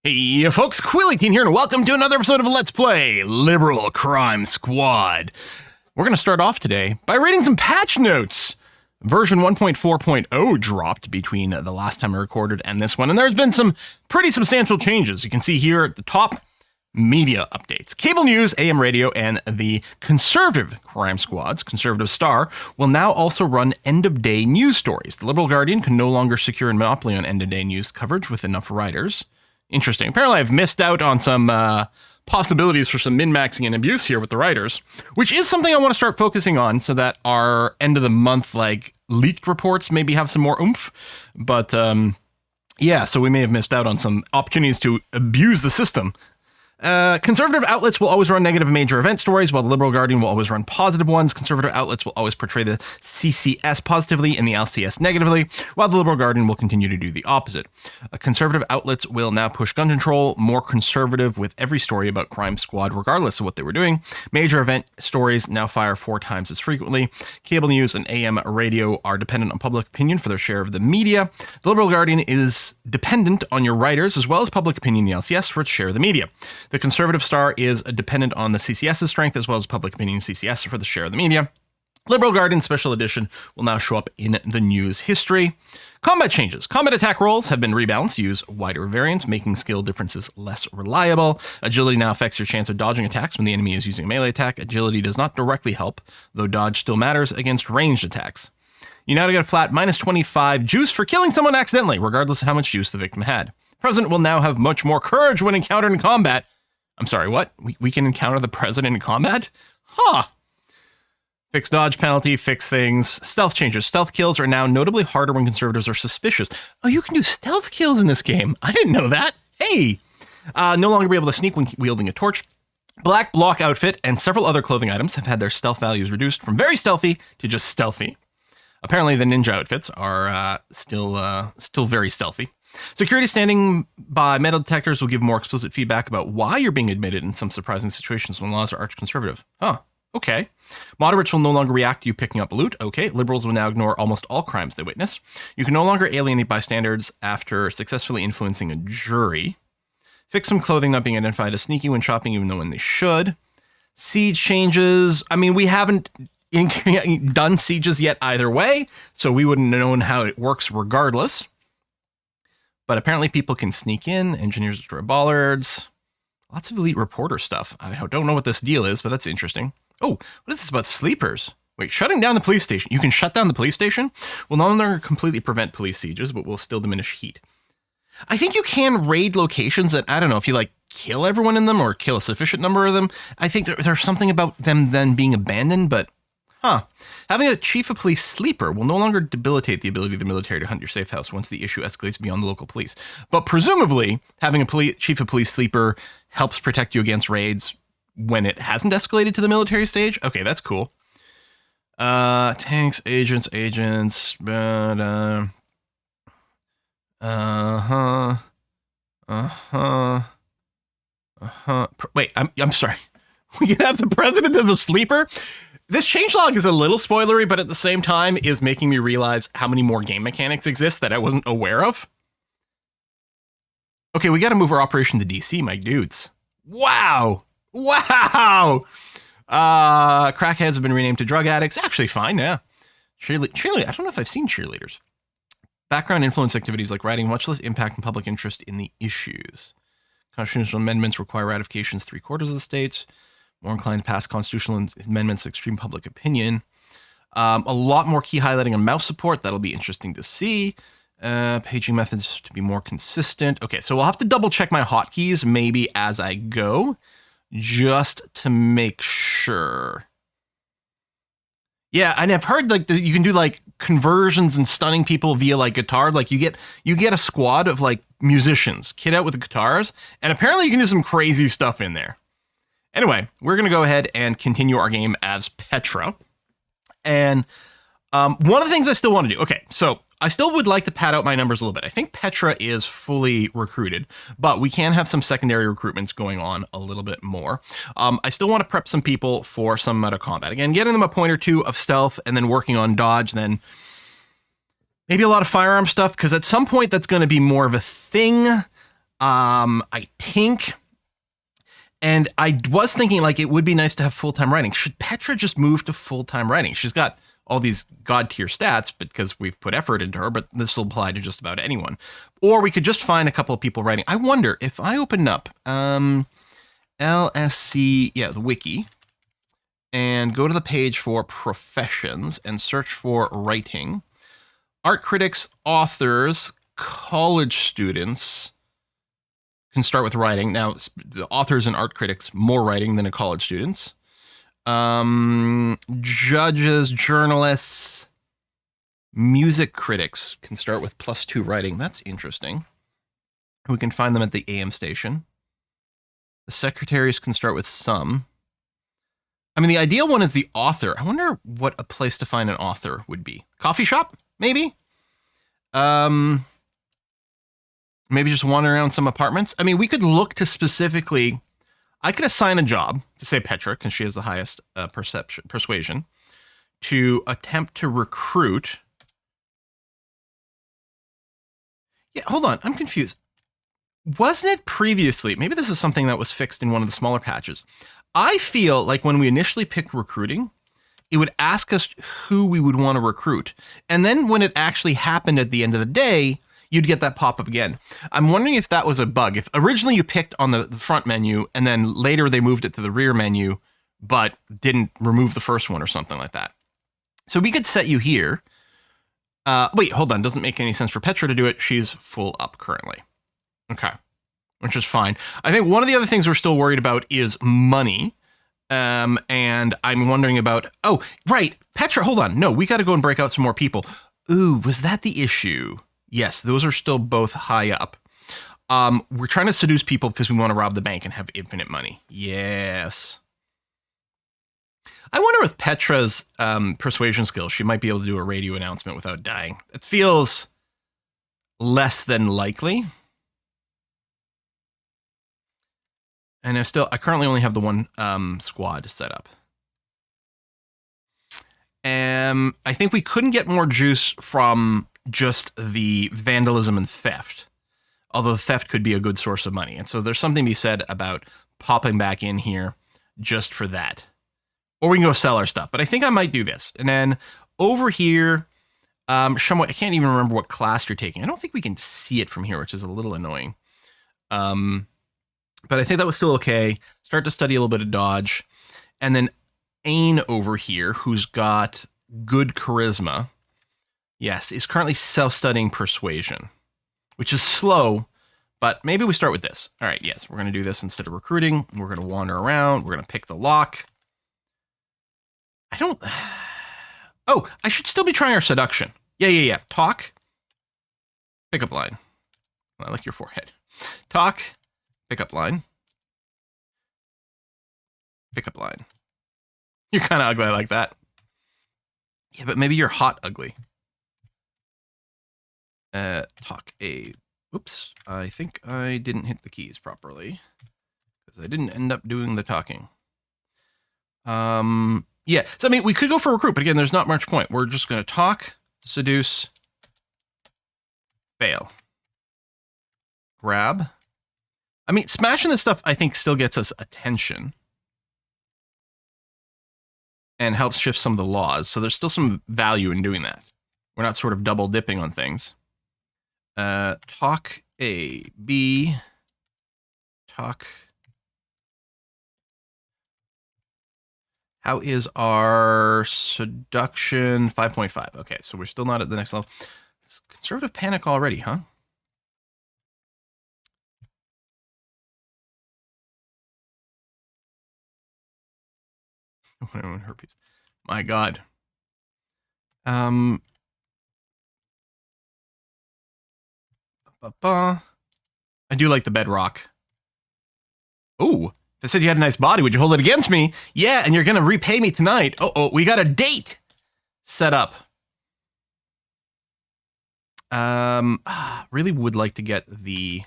Hey folks, Quilly18 here, and welcome to another episode of Let's Play Liberal Crime Squad. We're going to start off today by reading some patch notes. Version 1.4.0 dropped between the last time I recorded and this one, and there's been some pretty substantial changes. You can see here at the top, media updates. Cable news, AM radio, and the conservative crime squads, Conservative Star, will now also run end-of-day news stories. The Liberal Guardian can no longer secure a monopoly on end-of-day news coverage with enough writers. Interesting. Apparently I've missed out on some possibilities for some min-maxing and abuse here with the writers, which is something I want to start focusing on so that our end of the month, like, leaked reports maybe have some more oomph. But, yeah, so we may have missed out on some opportunities to abuse the system. Conservative outlets will always run negative major event stories, while the Liberal Guardian will always run positive ones. Conservative outlets will always portray the CCS positively and the LCS negatively, while the Liberal Guardian will continue to do the opposite. Conservative outlets will now push gun control, more conservative with every story about Crime Squad, regardless of what they were doing. Major event stories now fire 4 times as frequently. Cable news and AM radio are dependent on public opinion for their share of the media. The Liberal Guardian is dependent on your writers, as well as public opinion in the LCS for its share of the media. The Conservative Star is dependent on the CCS's strength as well as public opinion in CCS for the share of the media. Liberal Guardian Special Edition will now show up in the news history. Combat changes. Combat attack rolls have been rebalanced to use wider variants, making skill differences less reliable. Agility now affects your chance of dodging attacks when the enemy is using a melee attack. Agility does not directly help, though dodge still matters against ranged attacks. You now get a flat minus 25 juice for killing someone accidentally, regardless of how much juice the victim had. The President will now have much more courage when encountered in combat. I'm sorry, what? We can encounter the President in combat? Huh. Fix dodge penalty, fix things. Stealth changes. Stealth kills are now notably harder when conservatives are suspicious. Oh, you can do stealth kills in this game. I didn't know that. Hey. No longer be able to sneak when wielding a torch. Black block outfit and several other clothing items have had their stealth values reduced from very stealthy to just stealthy. Apparently the ninja outfits are still very stealthy. Security standing by metal detectors will give more explicit feedback about why you're being admitted in some surprising situations when laws are arch-conservative. Huh, okay. Moderates will no longer react to you picking up loot. Okay, liberals will now ignore almost all crimes they witness. You can no longer alienate bystanders after successfully influencing a jury. Fix some clothing not being identified as sneaky when shopping, even though when they should. Siege changes. I mean, we haven't done sieges yet either way, so we wouldn't have known how it works regardless. But apparently people can sneak in, engineers destroy bollards, lots of elite reporter stuff. I don't know what this deal is, but that's interesting. Oh, what is this about sleepers? Wait, shutting down the police station. You can shut down the police station? Will no longer completely prevent police sieges, but will still diminish heat. I think you can raid locations that, I don't know, if you like kill everyone in them or kill a sufficient number of them. I think there's something about them then being abandoned, but huh. Having a chief of police sleeper will no longer debilitate the ability of the military to hunt your safe house once the issue escalates beyond the local police. But presumably, having a chief of police sleeper helps protect you against raids when it hasn't escalated to the military stage. Okay, that's cool. Tanks, agents. Wait, I'm sorry. We can have the president as a sleeper? This changelog is a little spoilery, but at the same time is making me realize how many more game mechanics exist that I wasn't aware of. Okay, we got to move our operation to DC, my dudes. Wow. Wow. Crackheads have been renamed to drug addicts. Actually, fine, yeah. Cheerleader. I don't know if I've seen cheerleaders. Background influence activities like writing much less impact and public interest in the issues. Constitutional amendments require ratifications 3/4 of the states. More inclined to pass constitutional amendments, extreme public opinion. A lot more key highlighting on mouse support. That'll be interesting to see. Paging methods to be more consistent. Okay, so we'll have to double check my hotkeys maybe as I go, just to make sure. Yeah, and I've heard like you can do like conversions and stunning people via like guitar. Like you get a squad of like musicians, kit out with the guitars, and apparently you can do some crazy stuff in there. Anyway, we're going to go ahead and continue our game as Petra. And one of the things I still want to do. Okay, so I still would like to pad out my numbers a little bit. I think Petra is fully recruited, but we can have some secondary recruitments going on a little bit more. I still want to prep some people for some meta combat. Again, getting them a point or two of stealth and then working on dodge, then maybe a lot of firearm stuff, because at some point that's going to be more of a thing. I think, and I was thinking like it would be nice to have full-time writing. Should Petra just move to full-time writing? She's got all these god tier stats because we've put effort into her, but this will apply to just about anyone. Or we could just find a couple of people writing. I wonder if I open up LSC, the wiki, and go to the page for professions and search for writing. Art critics, authors, college students can start with writing. Now, the authors and art critics, more writing than a college students. Judges, journalists, music critics can start with +2 writing. That's interesting. We can find them at the AM station. The secretaries can start with some. I mean, the ideal one is the author. I wonder what a place to find an author would be. Coffee shop, maybe? Maybe just wander around some apartments. I mean, we could look to specifically... I could assign a job to, say, Petra, because she has the highest persuasion, to attempt to recruit... Yeah, hold on. I'm confused. Wasn't it previously... Maybe this is something that was fixed in one of the smaller patches. I feel like when we initially picked recruiting, it would ask us who we would want to recruit. And then when it actually happened at the end of the day, you'd get that pop-up again. I'm wondering if that was a bug. If originally you picked on the front menu, and then later they moved it to the rear menu, but didn't remove the first one or something like that. So we could set you here. Wait, hold on. Doesn't make any sense for Petra to do it. She's full up currently. Okay. Which is fine. I think one of the other things we're still worried about is money. And I'm wondering about... Oh, right. Petra, hold on. No, we got to go and break out some more people. Ooh, was that the issue? Yes, those are still both high up. We're trying to seduce people because we want to rob the bank and have infinite money. Yes. I wonder with Petra's persuasion skills, she might be able to do a radio announcement without dying. It feels less than likely. And I currently only have the one squad set up. I think we couldn't get more juice from just the vandalism and theft, although theft could be a good source of money. And so there's something to be said about popping back in here just for that. Or we can go sell our stuff, but I think I might do this. And then over here, Shumway, I can't even remember what class you're taking. I don't think we can see it from here, which is a little annoying. But I think that was still okay. Start to study a little bit of dodge. And then Ain over here, who's got good charisma, yes, is currently self-studying persuasion, which is slow, but maybe we start with this. All right, yes, we're going to do this instead of recruiting. We're going to wander around. We're going to pick the lock. Oh, I should still be trying our seduction. Yeah. Talk. Pickup line. I like your forehead. Talk. Pickup line. Pickup line. You're kind of ugly. I like that. Yeah, but maybe you're hot ugly. Talk a... Oops. I think I didn't hit the keys properly. Because I didn't end up doing the talking. Yeah. So, I mean, we could go for recruit, but again, there's not much point. We're just going to talk, seduce, fail. Grab. I mean, smashing this stuff, I think, still gets us attention. And helps shift some of the laws. So there's still some value in doing that. We're not sort of double dipping on things. Talk A, B, talk. How is our seduction? 5.5. Okay, so we're still not at the next level. Conservative panic already, huh? Herpes. My God. I do like the bedrock. Oh, if I said you had a nice body, would you hold it against me? Yeah, and you're going to repay me tonight. Oh, we got a date set up. Really would like to get the...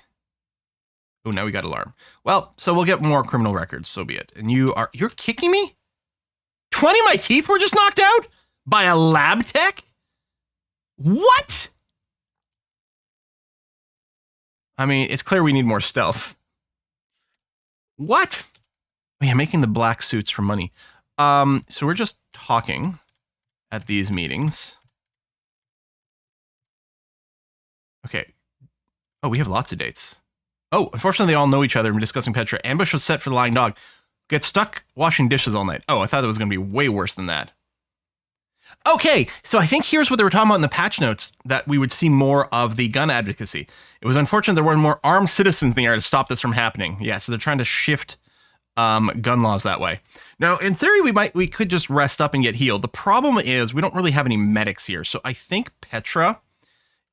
Oh, now we got alarm. Well, so we'll get more criminal records, so be it. And you're kicking me? 20 of my teeth were just knocked out? By a lab tech? What? I mean, it's clear we need more stealth. What? Oh, yeah, making the black suits for money. So we're just talking at these meetings. Okay. Oh, we have lots of dates. Oh, unfortunately, they all know each other and we're discussing Petra. Ambush was set for the lying dog. Get stuck washing dishes all night. Oh, I thought it was going to be way worse than that. Okay, so I think here's what they were talking about in the patch notes, that we would see more of the gun advocacy. It was unfortunate there weren't more armed citizens in the area to stop this from happening. Yeah, so they're trying to shift gun laws that way. Now, in theory, we could just rest up and get healed. The problem is we don't really have any medics here, so I think Petra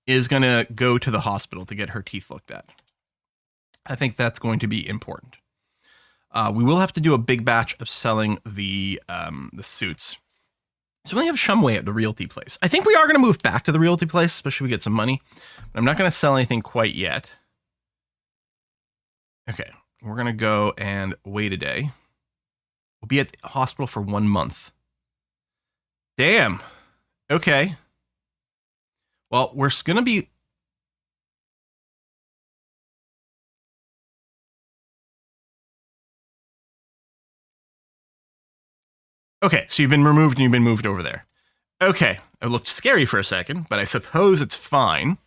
is going to go to the hospital to get her teeth looked at. I think that's going to be important. We will have to do a big batch of selling the suits. So we only have Shumway at the realty place. I think we are going to move back to the realty place, especially if we get some money. But I'm not going to sell anything quite yet. Okay, we're going to go and wait a day. We'll be at the hospital for 1 month. Damn. Okay. Well, we're going to be... Okay, so you've been removed and you've been moved over there. Okay, it looked scary for a second, but I suppose it's fine.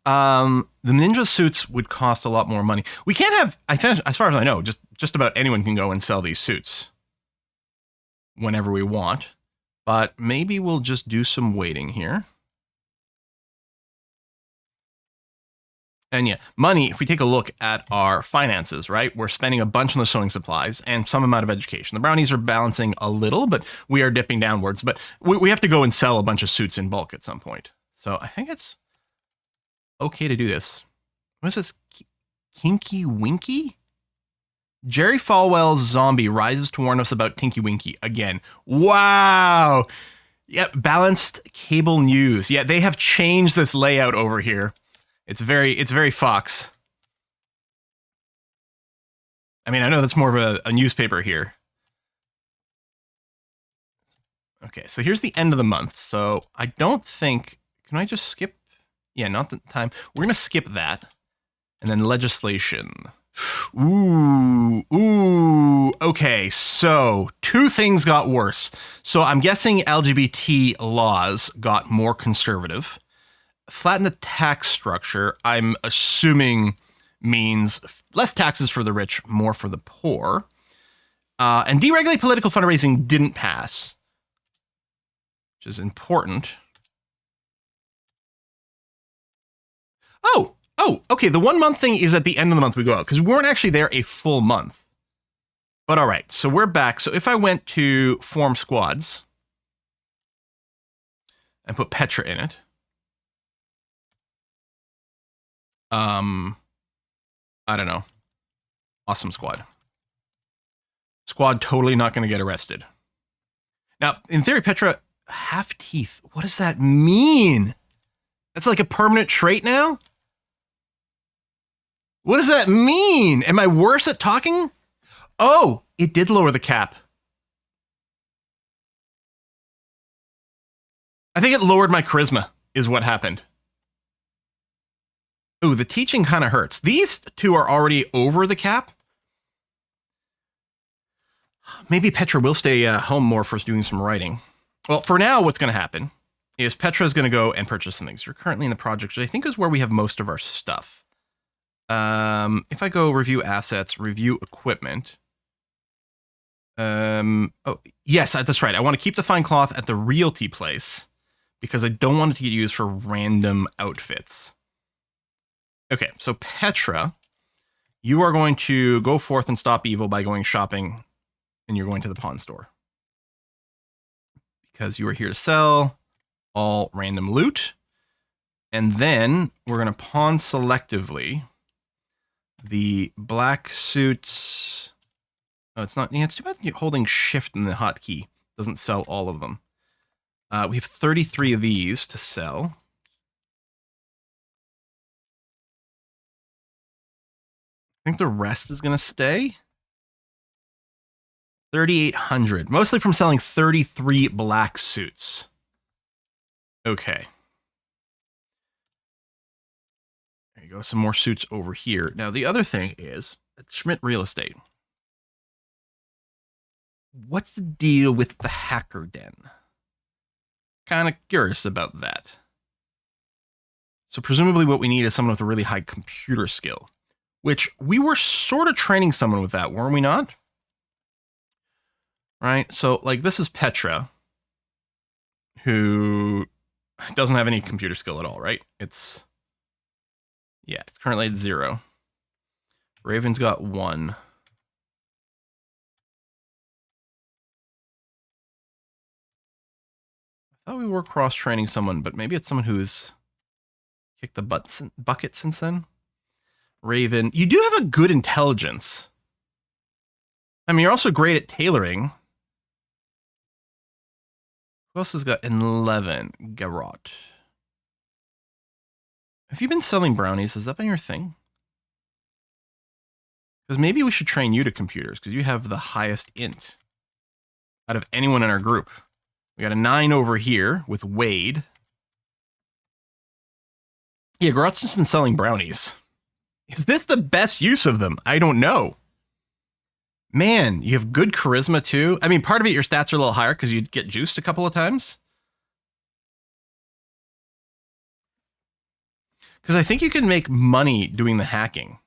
The ninja suits would cost a lot more money. We can't have, as far as I know, just about anyone can go and sell these suits whenever we want. But maybe we'll just do some waiting here. And yeah, money, if we take a look at our finances, right, we're spending a bunch on the sewing supplies and some amount of education. The brownies are balancing a little, but we are dipping downwards. But we have to go and sell a bunch of suits in bulk at some point. So I think it's okay to do this. What is this? Kinky Winky? Jerry Falwell's zombie rises to warn us about Tinky Winky again. Wow. Yep, balanced cable news. Yeah, they have changed this layout over here. It's very Fox. I mean, I know that's more of a newspaper here. Okay, so here's the end of the month. So I don't think, can I just skip? Yeah, not the time. We're going to skip that. And then legislation. Ooh. Okay, so 2 things got worse. So I'm guessing LGBT laws got more conservative. Flatten the tax structure, I'm assuming, means less taxes for the rich, more for the poor. And deregulate political fundraising didn't pass, which is important. Oh, okay. The 1 month thing is at the end of the month we go out, because we weren't actually there a full month. But all right, so we're back. So if I went to form squads and put Petra in it, I don't know. Awesome squad. Squad totally not going to get arrested. Now, in theory, Petra, half teeth. What does that mean? That's like a permanent trait now? What does that mean? Am I worse at talking? Oh, it did lower the cap. I think it lowered my charisma, is what happened. Ooh, the teaching kind of hurts. These 2 are already over the cap. Maybe Petra will stay home more for doing some writing. Well, for now, what's going to happen is Petra is going to go and purchase some things. You're currently in the project, which I think is where we have most of our stuff. If I go review assets, review equipment. Oh, yes, that's right. I want to keep the fine cloth at the realty place because I don't want it to get used for random outfits. Okay, so Petra, you are going to go forth and stop evil by going shopping, and you're going to the pawn store. Because you are here to sell all random loot. And then we're going to pawn selectively the black suits. Oh, it's not. Yeah, it's too bad holding shift in the hotkey doesn't sell all of them. We have 33 of these to sell. I think the rest is going to stay. 3,800, mostly from selling 33 black suits. Okay. There you go. Some more suits over here. Now, the other thing is at Schmidt Real Estate. What's the deal with the hacker den? Kind of curious about that. So presumably what we need is someone with a really high computer skill, which we were sort of training someone with that, weren't we not? Right? So, like, this is Petra, who doesn't have any computer skill at all, right? It's currently at 0. Raven's got 1. I thought we were cross-training someone, but maybe it's someone who's kicked the bucket since then. Raven, you do have a good intelligence. I mean, you're also great at tailoring. Who else has got 11? Garrot. Have you been selling brownies? Has that been your thing? Because maybe we should train you to computers, because you have the highest int out of anyone in our group. We got a 9 over here with Wade. Yeah, Garrot's just been selling brownies. Is this the best use of them? I don't know. Man, you have good charisma too. I mean, part of it, your stats are a little higher because you'd get juiced a couple of times. Because I think you can make money doing the hacking.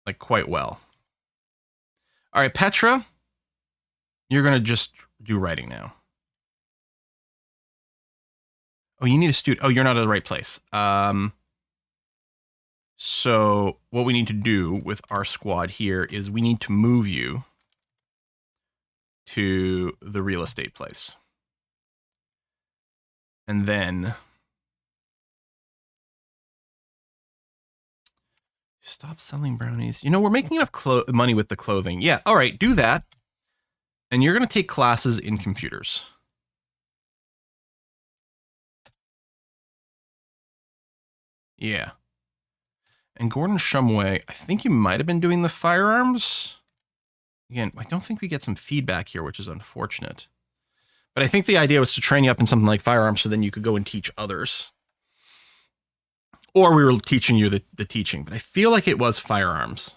Like, quite well. All right, Petra, you're going to just do writing now. Oh, you need a student. Oh, you're not at the right place. So what we need to do with our squad here is we need to move you to the real estate place. And then stop selling brownies. You know, we're making enough money with the clothing. Yeah, all right, do that. And you're going to take classes in computers. Yeah. And Gordon Shumway, I think you might have been doing the firearms. Again, I don't think we get some feedback here, which is unfortunate. But I think the idea was to train you up in something like firearms so then you could go and teach others. Or we were teaching you the teaching, but I feel like it was firearms.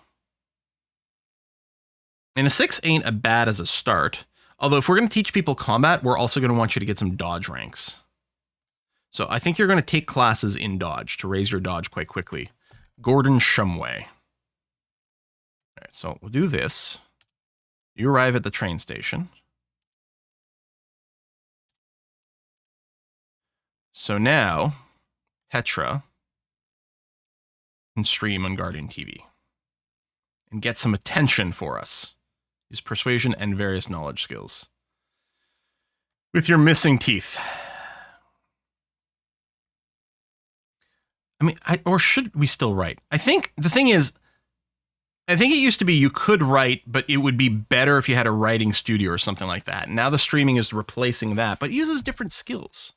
And a 6 ain't a bad as a start. Although if we're going to teach people combat, we're also going to want you to get some dodge ranks. So I think you're going to take classes in dodge to raise your dodge quite quickly. Gordon Shumway. All right, so we'll do this. You arrive at the train station. So now, Petra can stream on Guardian TV and get some attention for us. Use persuasion and various knowledge skills. With your missing teeth. I mean, or should we still write? I think the thing is, I think it used to be you could write, but it would be better if you had a writing studio or something like that. Now the streaming is replacing that, but it uses different skills.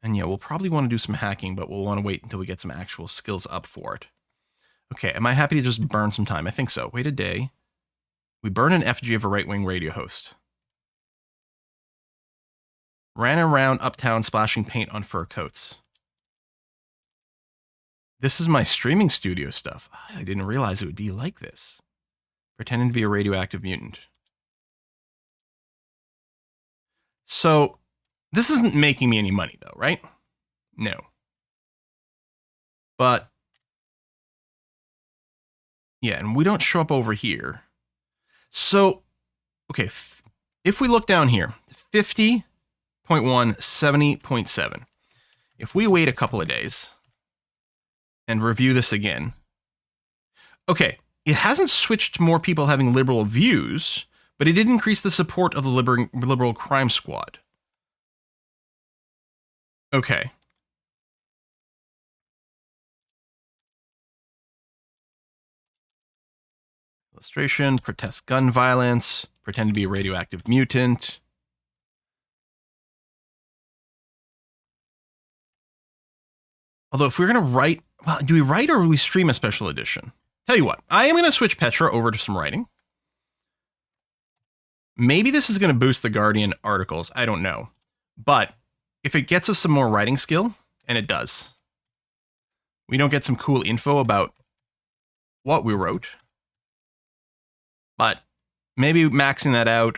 And yeah, we'll probably want to do some hacking, but we'll want to wait until we get some actual skills up for it. Okay, am I happy to just burn some time? I think so. Wait a day. We burn an effigy of a right-wing radio host. Ran around uptown splashing paint on fur coats. This is my streaming studio stuff. I didn't realize it would be like this. Pretending to be a radioactive mutant. So, this isn't making me any money, though, right? No. But, yeah, and we don't show up over here. So, okay, if we look down here, 50.1, 70.7. If we wait a couple of days and review this again, okay, it hasn't switched to more people having liberal views, but it did increase the support of the liberal crime squad. Okay. Illustration, protest gun violence, pretend to be a radioactive mutant. Although if we're going to write, well, do we write or do we stream a special edition? Tell you what, I am going to switch Petra over to some writing. Maybe this is going to boost the Guardian articles. I don't know. But if it gets us some more writing skill, and it does, we don't get some cool info about what we wrote. But maybe maxing that out.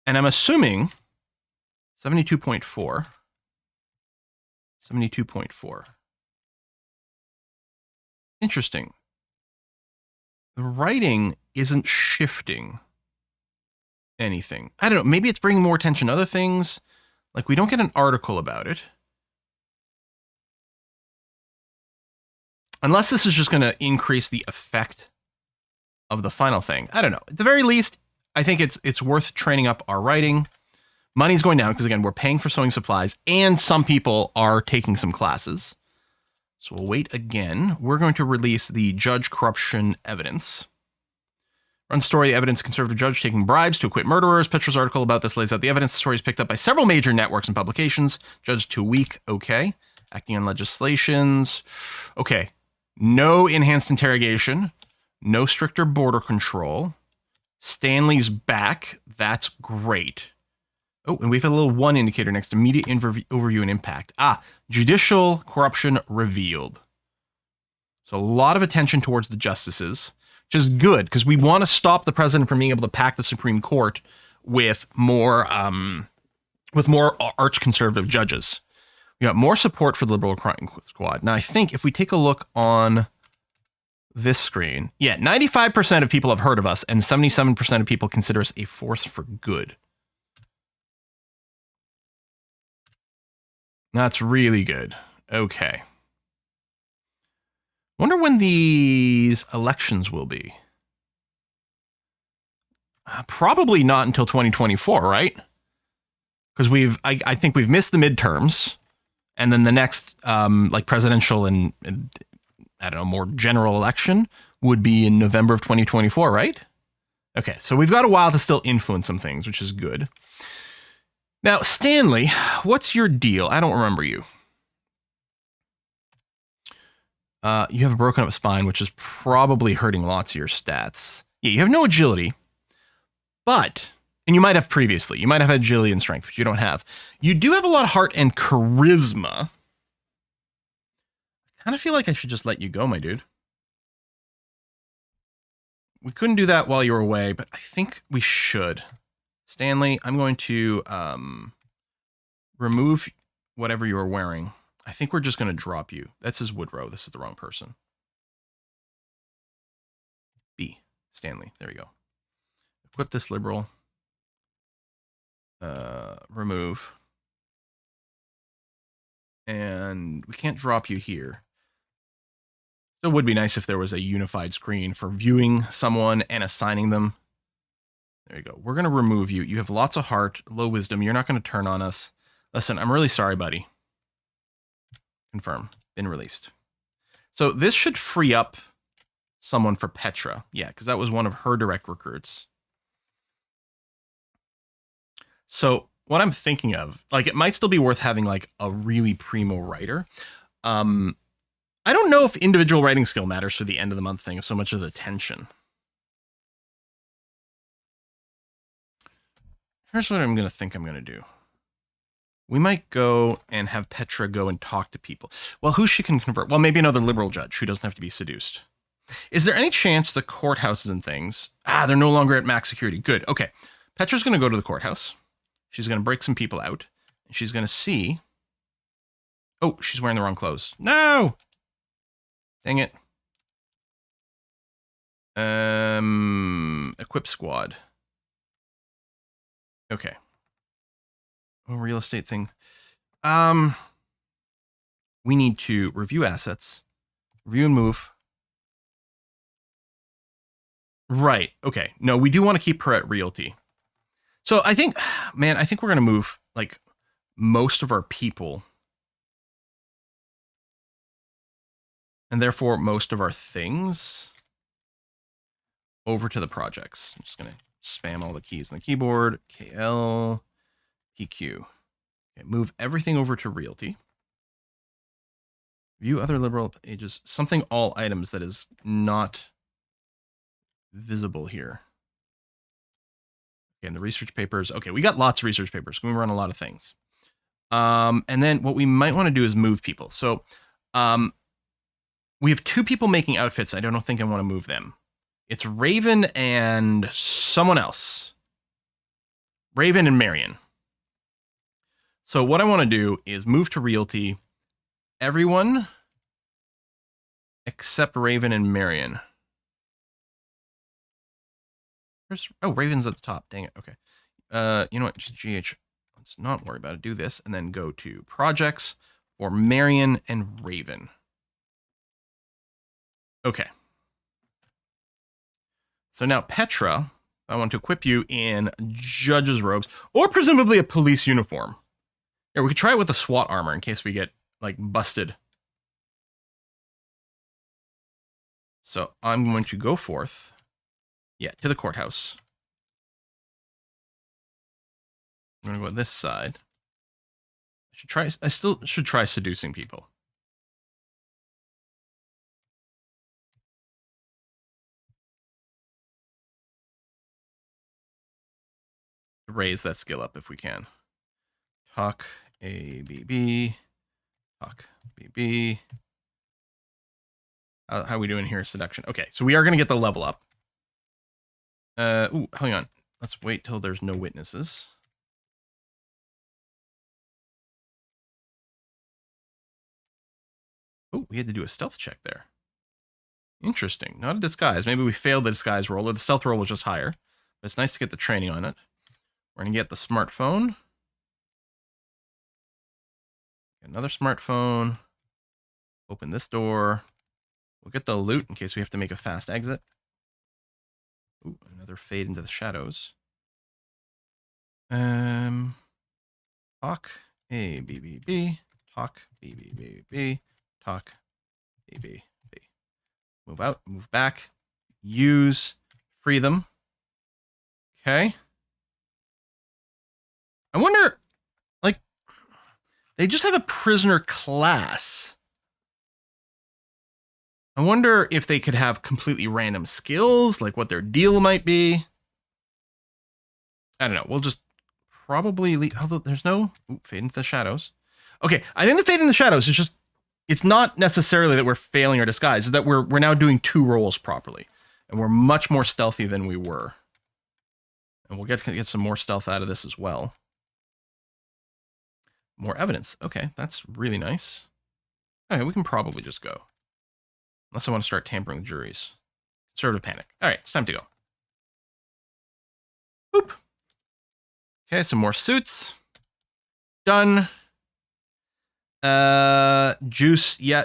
And I'm assuming 72.4. 72.4. Interesting. The writing isn't shifting anything. I don't know. Maybe it's bringing more attention to other things. Like, we don't get an article about it. Unless this is just going to increase the effect of the final thing. I don't know. At the very least, I think it's worth training up our writing. Money's going down because, again, we're paying for sewing supplies, and some people are taking some classes. So we'll wait again. We're going to release the judge corruption evidence. Run story, evidence, conservative judge taking bribes to acquit murderers. Petra's article about this lays out the evidence. The story is picked up by several major networks and publications. Judge too weak. Okay. Acting on legislations. Okay. No enhanced interrogation. No stricter border control. Stanley's back. That's great. Oh, and we have a little one indicator next to media overview and impact. Judicial corruption revealed. So a lot of attention towards the justices, which is good because we want to stop the president from being able to pack the Supreme Court with more arch conservative judges. We got more support for the Liberal Crime Squad. Now, I think if we take a look on this screen, 95% of people have heard of us, and 77% of people consider us a force for good. That's really good. Okay. Wonder when these elections will be. Probably not until 2024, right? Because I think we've missed the midterms, and then the next like presidential and I don't know, more general election would be in November of 2024, right? Okay, so we've got a while to still influence some things, which is good. Now, Stanley, what's your deal? I don't remember you. You have a broken up spine, which is probably hurting lots of your stats. Yeah, you have no agility, but, and you might have previously, you might have had agility and strength, which you don't have. You do have a lot of heart and charisma. I kind of feel like I should just let you go, my dude. We couldn't do that while you were away, but I think we should. Stanley, I'm going to remove whatever you were wearing. I think we're just going to drop you. That says Woodrow. This is the wrong person. B. Stanley. There we go. Equip this liberal. Remove. And we can't drop you here. So it would be nice if there was a unified screen for viewing someone and assigning them. There you go. We're going to remove you. You have lots of heart, low wisdom. You're not going to turn on us. Listen, I'm really sorry, buddy. Confirm. Been released. So this should free up someone for Petra. Yeah, because that was one of her direct recruits. So what I'm thinking of, like, it might still be worth having like a really primo writer. I don't know if individual writing skill matters for the end of the month thing so much as attention. Here's what I'm going to think I'm going to do. We might go and have Petra go and talk to people. Well, who she can convert? Well, maybe another liberal judge who doesn't have to be seduced. Is there any chance the courthouses and things... they're no longer at max security. Good. Okay. Petra's going to go to the courthouse. She's going to break some people out. And she's going to see... Oh, she's wearing the wrong clothes. No! Dang it. Equip squad. Okay. Oh, real estate thing. We need to review assets, review and move. Right. Okay. No, we do want to keep her at realty. So I think, man, I think we're going to move like most of our people and therefore most of our things over to the projects. I'm just going to spam all the keys on the keyboard. KL, PQ. Okay, move everything over to realty. View other liberal pages. Something all items that is not visible here. Again, the research papers. Okay, we got lots of research papers. We run a lot of things. And then what we might want to do is move people. So we have 2 people making outfits. I don't think I want to move them. It's Raven and someone else. Raven and Marion. So what I want to do is move to Realty. Everyone except Raven and Marion. Oh, Raven's at the top. Dang it. Okay. You know what? Just GH. Let's not worry about it. Do this and then go to projects for Marion and Raven. Okay. So now Petra, I want to equip you in judge's robes or presumably a police uniform. Here, we could try it with a SWAT armor in case we get like busted. So I'm going to go forth. Yeah, to the courthouse. I'm going to go this side. I still should try seducing people. Raise that skill up if we can. Talk ABB. Talk BB. How are we doing here? Seduction. Okay, so we are going to get the level up. Ooh, hang on. Let's wait till there's no witnesses. Oh, we had to do a stealth check there. Interesting. Not a disguise. Maybe we failed the disguise roll, or the stealth roll was just higher. But it's nice to get the training on it. We're going to get the smartphone. Another smartphone. Open this door. We'll get the loot in case we have to make a fast exit. Ooh, another fade into the shadows. Talk ABBB. Talk BBBB. Talk BBB. Move out, move back. Use. Free them. Okay. I wonder, like, they just have a prisoner class. I wonder if they could have completely random skills, like what their deal might be. I don't know. We'll just probably leave, although there's no fade into the shadows. Okay, I think the fade in the shadows is just, it's not necessarily that we're failing our disguise, it's that we're now doing 2 roles properly. And we're much more stealthy than we were. And we'll get some more stealth out of this as well. More evidence. Okay, that's really nice. Okay, we can probably just go. Unless I want to start tampering with juries. Conservative panic. All right, it's time to go. Boop. Okay, some more suits. Done. Juice, yeah,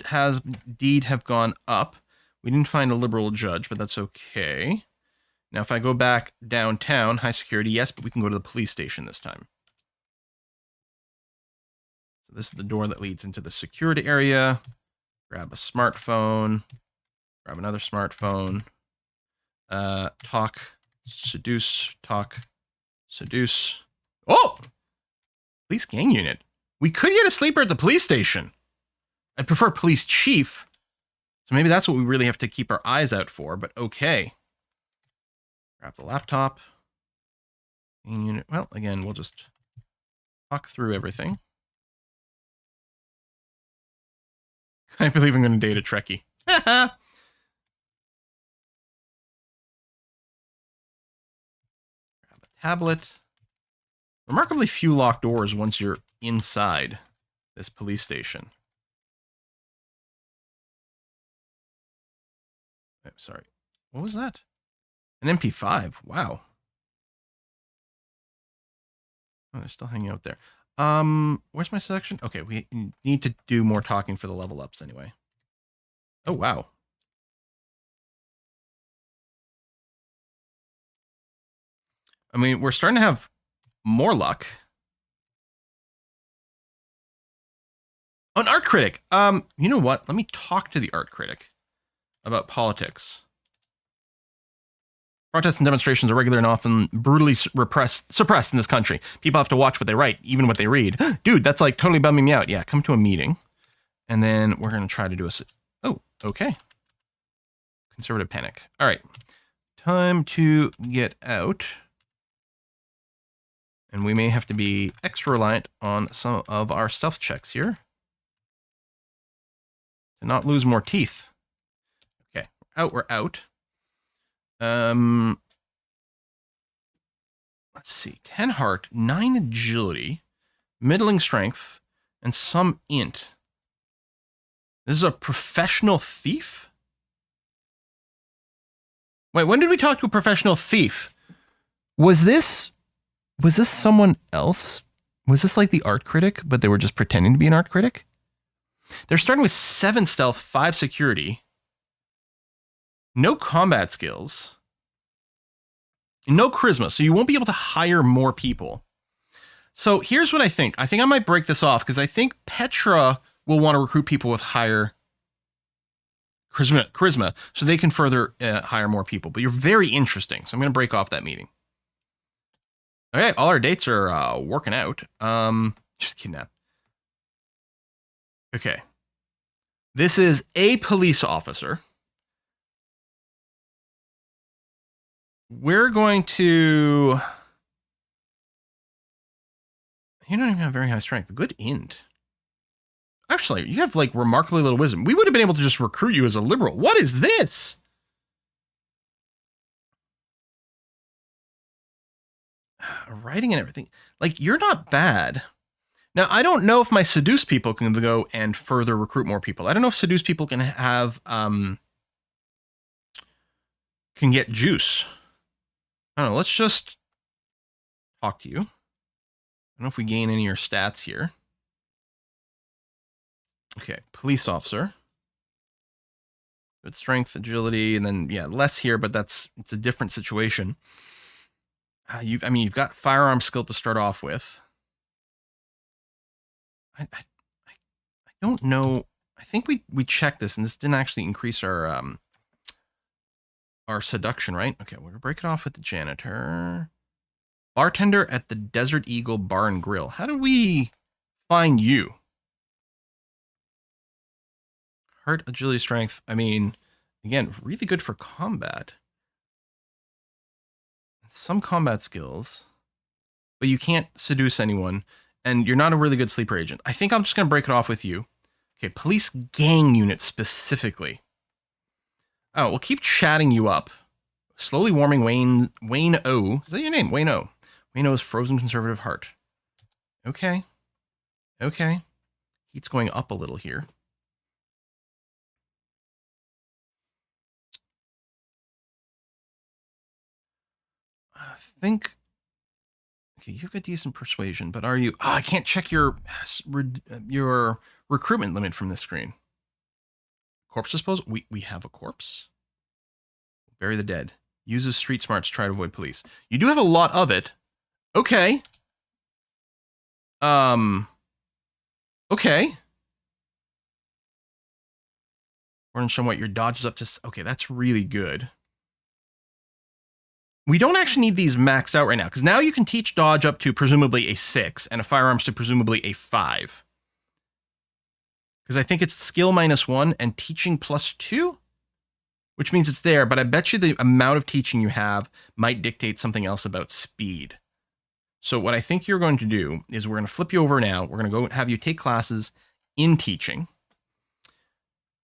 has indeed have gone up. We didn't find a liberal judge, but that's okay. Now, if I go back downtown, high security, yes, but we can go to the police station this time. So this is the door that leads into the security area. Grab a smartphone. Grab another smartphone. Talk. Seduce. Talk. Seduce. Oh! Police gang unit. We could get a sleeper at the police station. I prefer police chief. So maybe that's what we really have to keep our eyes out for, but okay. Grab the laptop. Gang unit. Well, again, we'll just talk through everything. I believe I'm going to date a Trekkie. Grab a tablet. Remarkably few locked doors once you're inside this police station. Oh, sorry. What was that? An MP5. Wow. Oh, they're still hanging out there. Where's my selection? Okay, we need to do more talking for the level ups anyway. Oh, wow. I mean, we're starting to have more luck. An art critic. You know what? Let me talk to the art critic about politics. Protests and demonstrations are regular and often brutally suppressed in this country. People have to watch what they write, even what they read. Dude, that's like totally bumming me out. Yeah, come to a meeting. And then we're going to try to do a... Oh, okay. Conservative panic. All right. Time to get out. And we may have to be extra reliant on some of our stealth checks here. to not lose more teeth. Okay, we're out. Let's see, 10 heart, 9 agility, middling strength, and some int. This is a professional thief? Wait, when did we talk to a professional thief? Was this someone else? Was this like the art critic, but they were just pretending to be an art critic? They're starting with 7 stealth, 5 security, no combat skills, no charisma, so you won't be able to hire more people. So here's what I think. I think I might break this off because I think Petra will want to recruit people with higher charisma so they can further hire more people. But you're very interesting, so I'm going to break off that meeting. Okay, all our dates are working out. Just kidnap. Okay. This is a police officer. We're going to... You don't even have very high strength. Good int. Actually, you have like remarkably little wisdom. We would have been able to just recruit you as a liberal. What is this? Writing and everything. Like, you're not bad. Now, I don't know if my seduce people can go and further recruit more people. I don't know if seduce people can have, can get juice. I don't know. Let's just talk to you. I don't know if we gain any of your stats here. Okay, police officer. Good strength, agility, and then, yeah, less here, but it's a different situation. You've got firearm skill to start off with. I don't know. I think we checked this, and this didn't actually increase our seduction, right? Okay, we're gonna break it off with the janitor. Bartender at the Desert Eagle Bar and Grill. How do we find you? Heart, agility, strength. I mean, again, really good for combat. Some combat skills, but you can't seduce anyone, and you're not a really good sleeper agent. I think I'm just going to break it off with you. Okay, police gang unit specifically. Oh, we'll keep chatting you up. Slowly warming Wayne O. Is that your name? Wayne O. Wayne O's frozen conservative heart. Okay. Okay. Heat's going up a little here. I think... Okay, you've got decent persuasion, but are you... Oh, I can't check your recruitment limit from this screen. Corpse disposal? We have a corpse. Bury the dead. Uses street smarts to try to avoid police. You do have a lot of it. Okay. Okay. We're going to show what your dodge is up to... Okay, that's really good. We don't actually need these maxed out right now, because now you can teach dodge up to presumably a 6, and a firearms to presumably a 5. Because I think it's skill -1 and teaching +2, which means it's there, but I bet you the amount of teaching you have might dictate something else about speed. So what I think you're going to do is we're going to flip you over now. We're going to go have you take classes in teaching.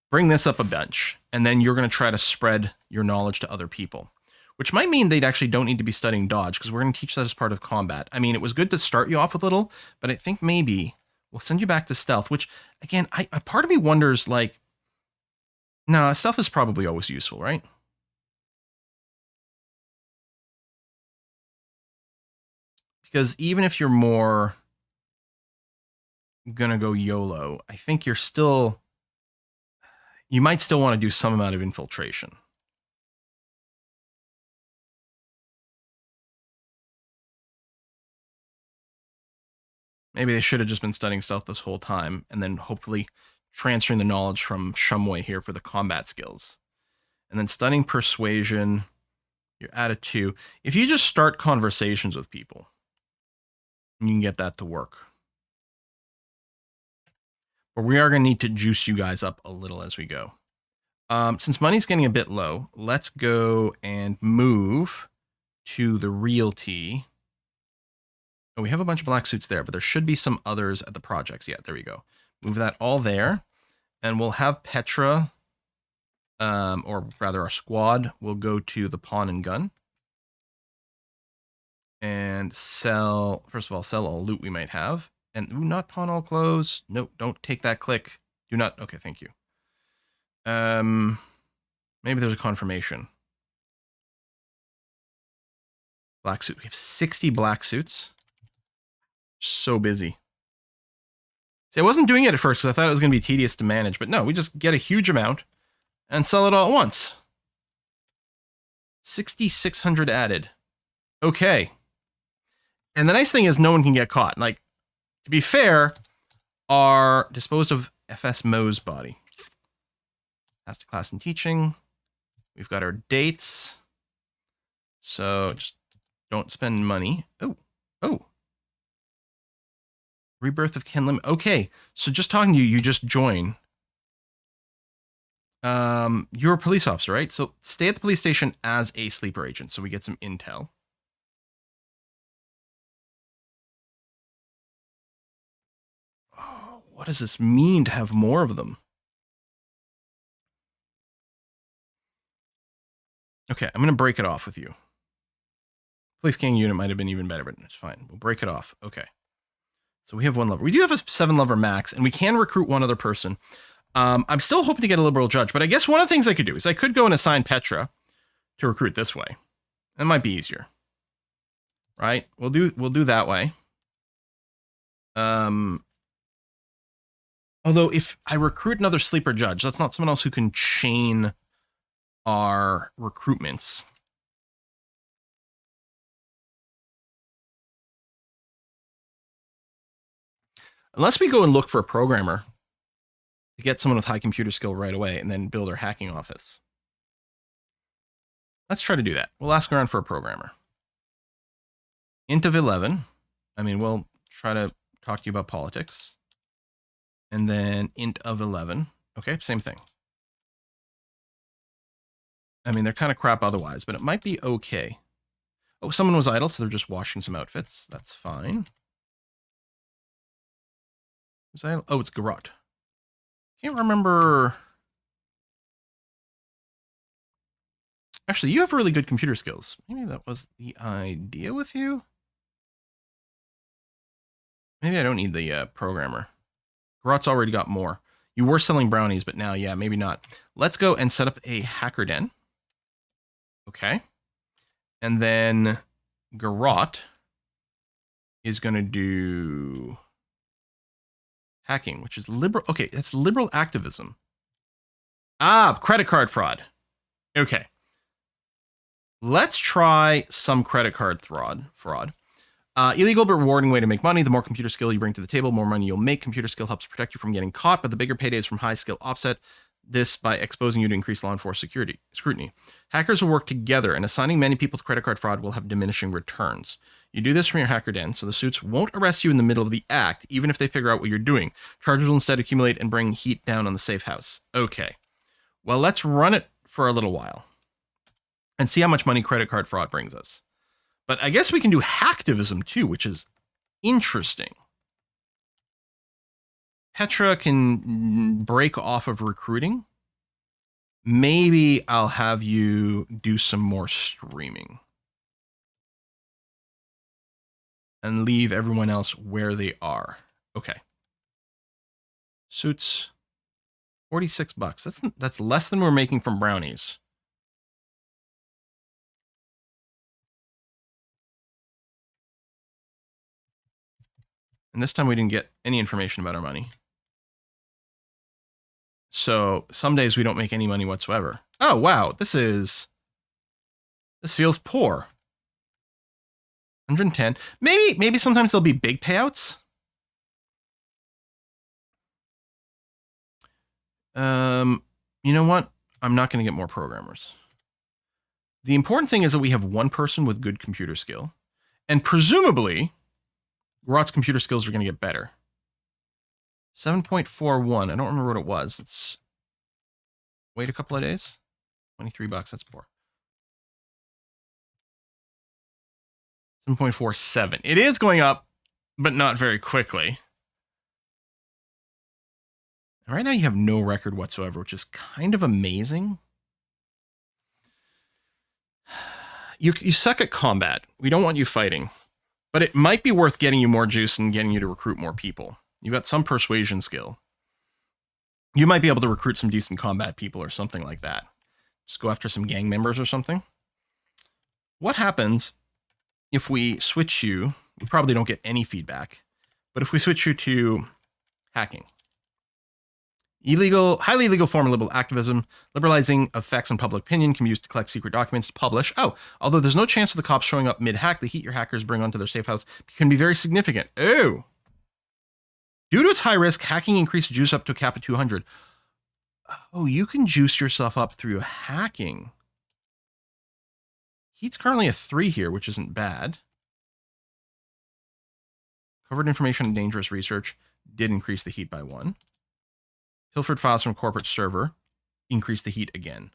Bring this up a bunch, and then you're going to try to spread your knowledge to other people. Which might mean they actually don't need to be studying dodge, because we're going to teach that as part of combat. I mean, it was good to start you off with a little, but I think maybe we'll send you back to stealth, which, again, a part of me wonders, like, no, stealth is probably always useful, right? Because even if you're more going to go YOLO, I think you might still want to do some amount of infiltration. Maybe they should have just been studying stealth this whole time, and then hopefully transferring the knowledge from Shumway here for the combat skills. And then studying persuasion, you're at a 2. If you just start conversations with people, you can get that to work. But we are going to need to juice you guys up a little as we go. Since money's getting a bit low, let's go and move to the realty. Oh, we have a bunch of black suits there, but there should be some others at the projects. Yeah, there we go. Move that all there. And we'll have Petra, or rather our squad, will go to the pawn and gun. And sell, first of all, sell all loot we might have. And, ooh, not pawn all clothes. No, don't take that click. Do not, okay, thank you. Maybe there's a confirmation. Black suit. We have 60 black suits. So busy. See, I wasn't doing it at first because I thought it was going to be tedious to manage, but no, we just get a huge amount and sell it all at once. 6,600 added. Okay. And the nice thing is no one can get caught. Like, to be fair, our disposed of FS Mo's body. Master class in teaching. We've got our dates. So just don't spend money. Oh. Rebirth of Ken Lim. Okay, so just talking to you, you just join. You're a police officer, right? So stay at the police station as a sleeper agent, so we get some intel. Oh, what does this mean to have more of them? Okay, I'm going to break it off with you. Police King unit might have been even better, but it's fine. We'll break it off. Okay. So we have one lever. We do have a 7-lever max, and we can recruit one other person. I'm still hoping to get a liberal judge, but I guess one of the things I could do is I could go and assign Petra to recruit this way. That might be easier. Right? We'll do that way. Although if I recruit another sleeper judge, that's not someone else who can chain our recruitments. Unless we go and look for a programmer to get someone with high computer skill right away and then build our hacking office. Let's try to do that. We'll ask around for a programmer. Int of 11. I mean, we'll try to talk to you about politics. And then int of 11. Okay, same thing. I mean, they're kind of crap otherwise, but it might be okay. Oh, someone was idle, so they're just washing some outfits. That's fine. Oh, it's Garot. Can't remember. Actually, you have really good computer skills. Maybe that was the idea with you. Maybe I don't need the programmer. Garot's already got more. You were selling brownies, but now, yeah, maybe not. Let's go and set up a hacker den. Okay. And then Garot is going to do hacking, which is liberal. Okay, that's liberal activism. Ah, credit card fraud. Okay. Let's try some credit card fraud. Illegal but rewarding way to make money. The more computer skill you bring to the table, the more money you'll make. Computer skill helps protect you from getting caught, but the bigger payday is from high skill offset. This by exposing you to increased law enforcement scrutiny. Hackers will work together, and assigning many people to credit card fraud will have diminishing returns. You do this from your hacker den, so the suits won't arrest you in the middle of the act, even if they figure out what you're doing. Charges will instead accumulate and bring heat down on the safe house. Okay. Well, let's run it for a little while and see how much money credit card fraud brings us. But I guess we can do hacktivism too, which is interesting. Petra can break off of recruiting. Maybe I'll have you do some more streaming and leave everyone else where they are. Okay. Suits, $46. That's less than we're making from brownies. And this time we didn't get any information about our money. So some days we don't make any money whatsoever. Oh, wow. This feels poor. 110. Maybe sometimes there'll be big payouts. You know what? I'm not going to get more programmers. The important thing is that we have one person with good computer skill. And presumably, Rot's computer skills are going to get better. 7.41. I don't remember what it was. Let's wait a couple of days. $23. That's poor. 7.47. It is going up, but not very quickly. And right now you have no record whatsoever, which is kind of amazing. You suck at combat. We don't want you fighting. But it might be worth getting you more juice and getting you to recruit more people. You've got some persuasion skill. You might be able to recruit some decent combat people or something like that. Just go after some gang members or something. What happens if we switch you? We probably don't get any feedback. But if we switch you to hacking. Illegal, highly illegal form of liberal activism, liberalizing of facts and public opinion can be used to collect secret documents to publish. Oh, although there's no chance of the cops showing up mid-hack, the heat your hackers bring onto their safe house can be very significant. Oh. Due to its high risk, hacking increases juice up to a cap of 200. Oh, you can juice yourself up through hacking. Heat's currently a 3 here, which isn't bad. Covered information and dangerous research did increase the heat by 1. Pilfered files from corporate server. Increase the heat again.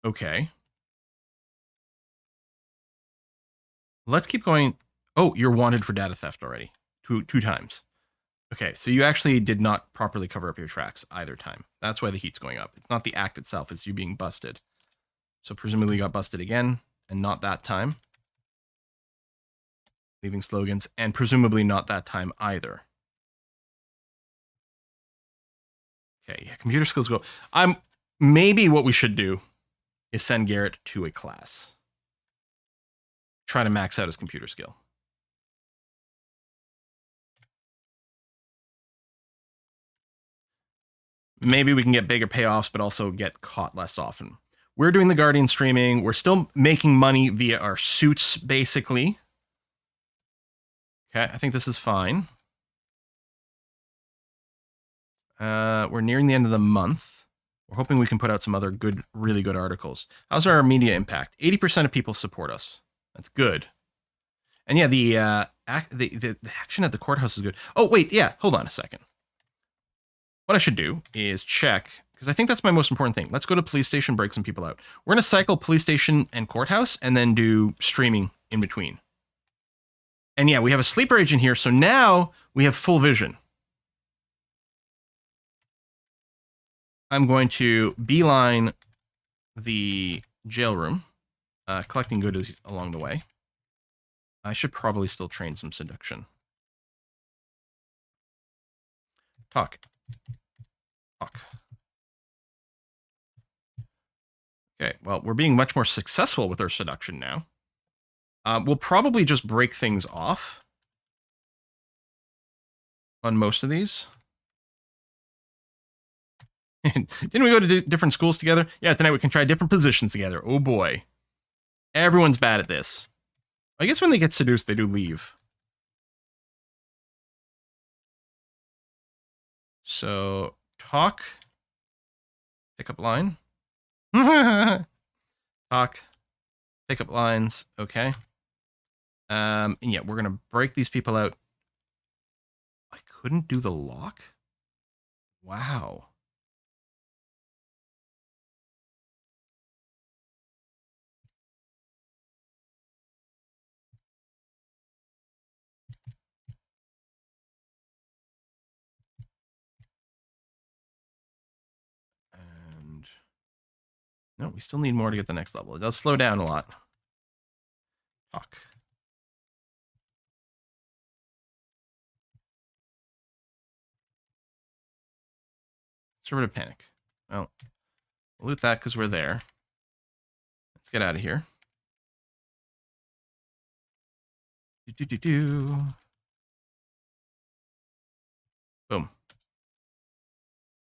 Okay. Let's keep going. Oh, you're wanted for data theft already. Two times. Okay, so you actually did not properly cover up your tracks either time. That's why the heat's going up. It's not the act itself, it's you being busted. So presumably you got busted again, and not that time. Leaving slogans, and presumably not that time either. Okay, yeah, computer skills go. Maybe what we should do is send Garrett to a class. Try to max out his computer skill. Maybe we can get bigger payoffs, but also get caught less often. We're doing the Guardian streaming. We're still making money via our suits, basically. Okay, I think this is fine. We're nearing the end of the month. We're hoping we can put out some other good, really good articles. How's our media impact? 80% of people support us. That's good. And yeah, the action at the courthouse is good. Oh, wait, yeah, hold on a second. What I should do is check, because I think that's my most important thing. Let's go to police station, break some people out. We're going to cycle police station and courthouse, and then do streaming in between. And yeah, we have a sleeper agent here, so now we have full vision. I'm going to beeline the jail room, collecting goodies along the way. I should probably still train some seduction. Talk. Okay, well, we're being much more successful with our seduction now. We'll probably just break things off on most of these. Didn't we go to different schools together? Yeah, tonight we can try different positions together. Oh boy. Everyone's bad at this. I guess when they get seduced, they do leave. So, talk. Pickup line. Talk. Pickup lines. Okay. And yeah, we're going to break these people out. I couldn't do the lock? Wow. And no, we still need more to get the next level. It does slow down a lot. Talk. Conservative panic. Well, we'll loot that because we're there. Let's get out of here. Boom.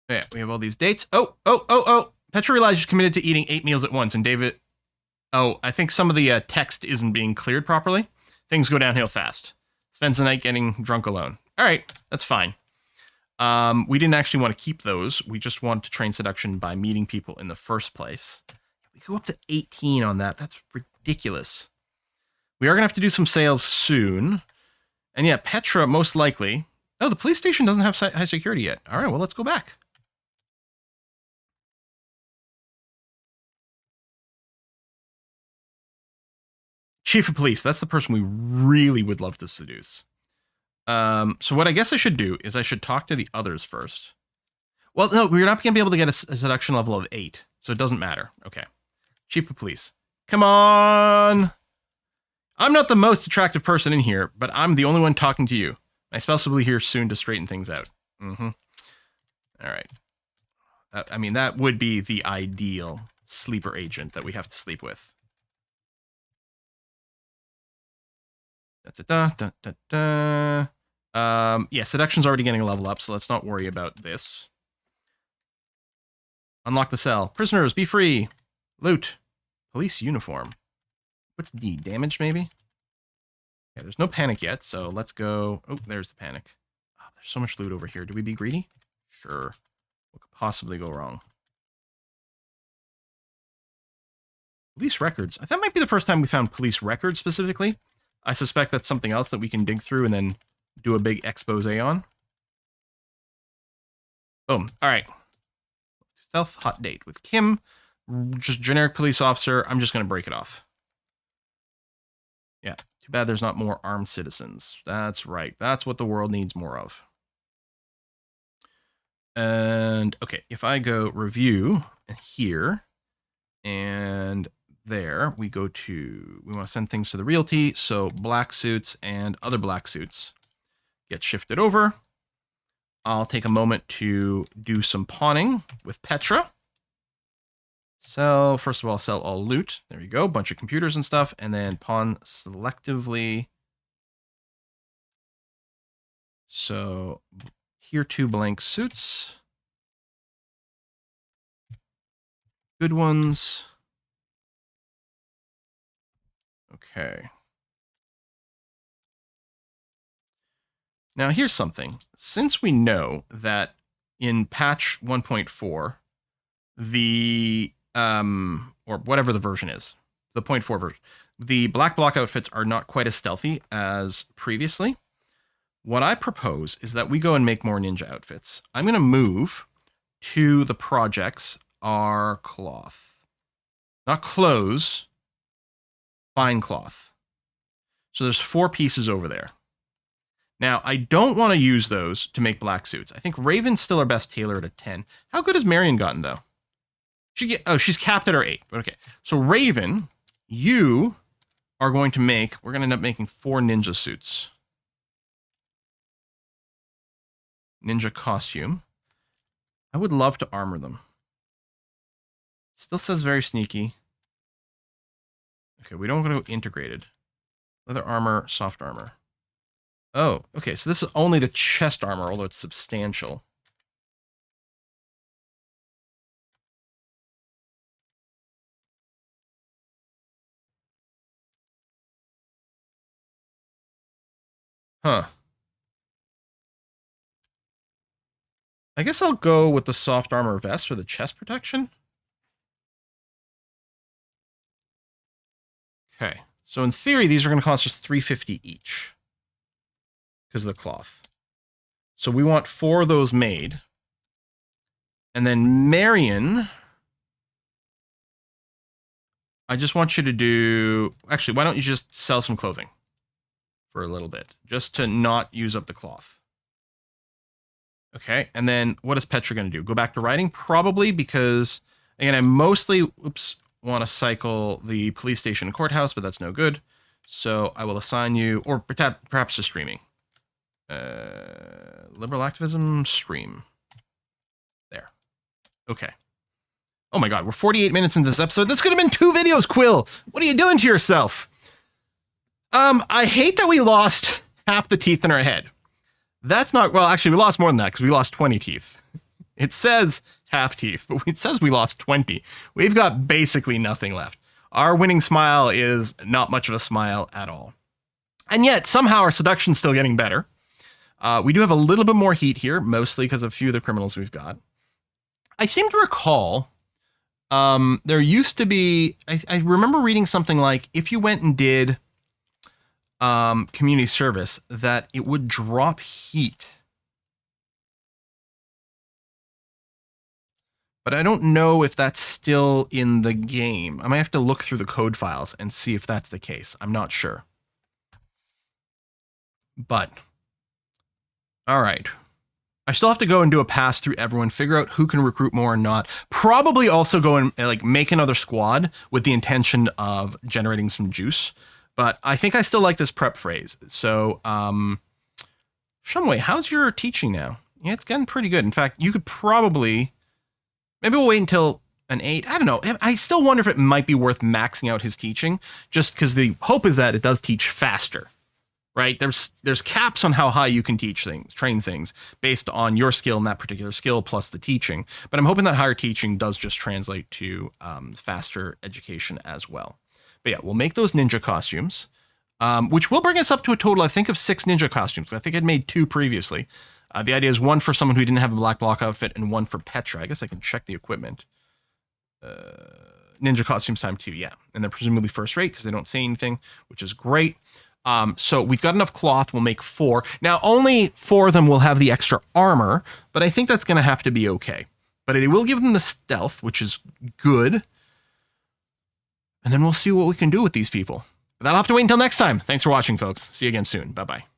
Yeah, we have all these dates. Oh. Petra realized she's committed to eating 8 meals at once, and David... Oh, I think some of the text isn't being cleared properly. Things go downhill fast. Spends the night getting drunk alone. All right, that's fine. We didn't actually want to keep those. We just wanted to train seduction by meeting people in the first place. We go up to 18 on that. That's ridiculous. We are going to have to do some sales soon. And yeah, Petra, most likely... Oh, the police station doesn't have high security yet. All right, well, let's go back. Chief of police, that's the person we really would love to seduce. So what I guess I should do is I should talk to the others first. Well, no, we're not going to be able to get a seduction level of 8, so it doesn't matter. Okay. Chief of police. Come on! I'm not the most attractive person in here, but I'm the only one talking to you. My spouse will be here soon to straighten things out. Mm-hmm. All right. I mean, that would be the ideal sleeper agent that we have to sleep with. Yeah, seduction's already getting a level up, so let's not worry about this. Unlock the cell. Prisoners, be free. Loot. Police uniform. What's D? Damage, maybe? Yeah, there's no panic yet, so let's go. Oh, there's the panic. Oh, there's so much loot over here. Do we be greedy? Sure. What could possibly go wrong? Police records. That might be the first time we found police records specifically. I suspect that's something else that we can dig through and then do a big expose on. Boom. All right. Stealth hot date with Kim. Just generic police officer. I'm just going to break it off. Yeah. Too bad there's not more armed citizens. That's right. That's what the world needs more of. And okay, if I go review here and there, we go to, we want to send things to the realty. So black suits and other black suits get shifted over. I'll take a moment to do some pawning with Petra. Sell, first of all, sell all loot. There you go, bunch of computers and stuff, and then pawn selectively. So here 2 blank suits. Good ones. Okay. Now here's something. Since we know that in patch 1.4, the or whatever the version is, the 0.4 version, the black block outfits are not quite as stealthy as previously. What I propose is that we go and make more ninja outfits. I'm going to move to the projects our cloth. Not clothes, fine cloth. So there's 4 pieces over there. Now, I don't want to use those to make black suits. I think Raven's still our best tailor at a 10. How good has Marion gotten, though? She's capped at her 8. Okay, so Raven, you are going to make, we're going to end up making 4 ninja suits. Ninja costume. I would love to armor them. Still says very sneaky. Okay, we don't want to go integrated. Leather armor, soft armor. Oh, okay, so this is only the chest armor, although it's substantial. Huh. I guess I'll go with the soft armor vest for the chest protection. Okay, so in theory, these are going to cost us $350 each because of the cloth. So we want 4 of those made. And then Marion, I just want you to do... Actually, why don't you just sell some clothing for a little bit, just to not use up the cloth. Okay, and then what is Petra going to do? Go back to writing? Probably, because, again, I mostly, want to cycle the police station and courthouse, but that's no good. So I will assign you, or perhaps just streaming. Liberal activism, stream. There. Okay. Oh my god, we're 48 minutes into this episode. This could have been 2 videos, Quill! What are you doing to yourself? I hate that we lost half the teeth in our head. That's not, well, actually, we lost more than that, because we lost 20 teeth. It says half teeth, but it says we lost 20. We've got basically nothing left. Our winning smile is not much of a smile at all. And yet, somehow, our seduction's still getting better. We do have a little bit more heat here, mostly because of a few of the criminals we've got. I seem to recall, there used to be, I remember reading something like, if you went and did community service, that it would drop heat. But I don't know if that's still in the game. I might have to look through the code files and see if that's the case. I'm not sure. But, all right. I still have to go and do a pass through everyone, figure out who can recruit more or not. Probably also go and like make another squad with the intention of generating some juice. But I think I still like this prep phrase. So, Shumway, how's your teaching now? Yeah, it's getting pretty good. In fact, you could probably, maybe we'll wait until an 8. I don't know. I still wonder if it might be worth maxing out his teaching, just because the hope is that it does teach faster, right? There's caps on how high you can teach things, train things, based on your skill in that particular skill plus the teaching. But I'm hoping that higher teaching does just translate to faster education as well. But yeah, we'll make those ninja costumes, which will bring us up to a total, I think, of 6 ninja costumes. I think I'd made 2 previously. The idea is 1 for someone who didn't have a black block outfit and 1 for Petra. I guess I can check the equipment. Ninja costumes time 2, yeah. And they're presumably first rate because they don't say anything, which is great. So we've got enough cloth. We'll make 4. Now, only 4 of them will have the extra armor, but I think that's going to have to be okay. But it will give them the stealth, which is good. And then we'll see what we can do with these people. But that'll have to wait until next time. Thanks for watching, folks. See you again soon. Bye-bye.